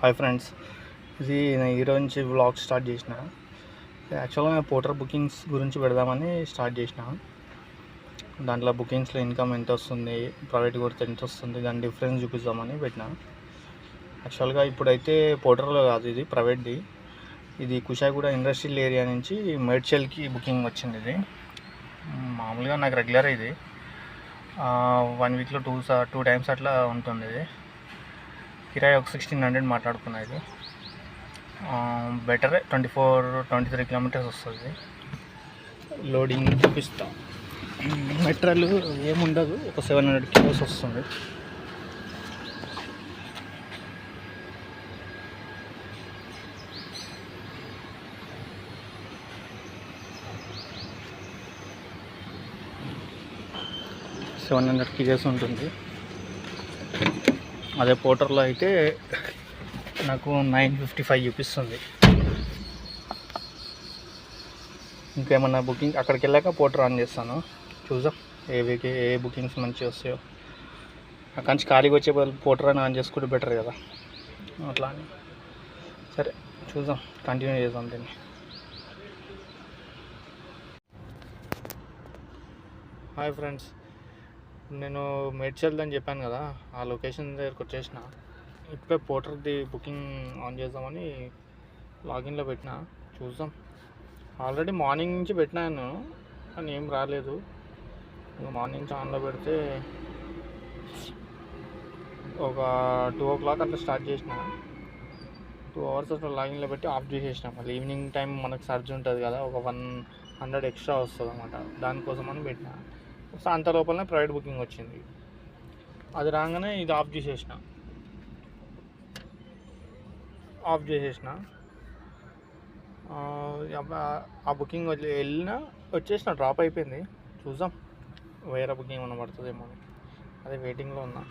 Hi friends, ఇది నేను ఈరోజు నుంచి వ్లాగ్ స్టార్ట్ చేసిన. యాక్చువల్గా పోర్టర్ బుకింగ్స్ గురించి పెడదామని స్టార్ట్ చేసిన. దాంట్లో బుకింగ్స్లో ఇన్కమ్ ఎంత వస్తుంది, ప్రైవేట్ కొడితే ఎంత వస్తుంది, దాని డిఫరెన్స్ చూపిద్దామని పెట్టిన. యాక్చువల్గా ఇప్పుడైతే పోర్టర్లో కాదు, ఇది ప్రైవేట్ది. ఇది కుషాయిగూడ ఇండస్ట్రియల్ ఏరియా నుంచి మేడ్చల్కి బుకింగ్ వచ్చింది. ఇది మామూలుగా నాకు రెగ్యులర్ ఇది 1 వీక్లో టూ టైమ్స్ అట్లా ఉంటుంది. ఇది కిరాయి ఒక 1600 మాట్లాడుకున్నా. ఇది బెటరే, 23 కిలోమీటర్స్ వస్తుంది. లోడింగ్ చూపిస్తా. మెటీరియల్ ఏముండదు, ఒక 700 కిలోస్ వస్తుంది. కేజెస్ ఉంటుంది. అదే పోర్టర్లో అయితే నాకు 955 చూపిస్తుంది. ఇంకేమన్నా బుకింగ్ అక్కడికి వెళ్ళాక పోర్టర్ ఆన్ చేస్తాను, చూద్దాం ఏ బుకింగ్స్ మంచిగా వస్తాయో. అక్కడి నుంచి ఖాళీగా వచ్చే బదులు పోర్టర్ అని ఆన్ చేసుకుంటే బెటర్ కదా, అట్లా అని. సరే చూద్దాం, కంటిన్యూ చేద్దాం దీన్ని. హాయ్ ఫ్రెండ్స్, నేను మేడ్చల్ అని చెప్పాను కదా, ఆ లొకేషన్ దగ్గరకు వచ్చేసిన. ఇప్పుడే పోర్టర్ది బుకింగ్ ఆన్ చేద్దామని లాగిన్లో పెట్టిన, చూద్దాం. ఆల్రెడీ మార్నింగ్ నుంచి పెట్టినాను కానీ ఏం రాలేదు. మార్నింగ్ నుంచి ఆన్లో పెడితే ఒక 2 o'clock అట్లా స్టార్ట్ చేసిన. 2 hours అట్లా లాగిన్లో పెట్టి ఆఫ్ చేసేసిన. మళ్ళీ ఈవినింగ్ టైం మనకు సర్జ్ ఉంటుంది కదా, ఒక 100 ఎక్స్ట్రా వస్తుంది అన్నమాట, దానికోసం అని పెట్టిన. అంత లోపలనే ప్రైవేట్ బుకింగ్ వచ్చింది. అది రాగానే ఇది ఆఫ్ చేసేసిన. ఆ బుకింగ్ వచ్చేసిన, డ్రాప్ అయిపోయింది. చూద్దాం వేరే బుకింగ్ ఏమైనా పడుతుందేమో అని, అదే వెయిటింగ్లో ఉన్నా.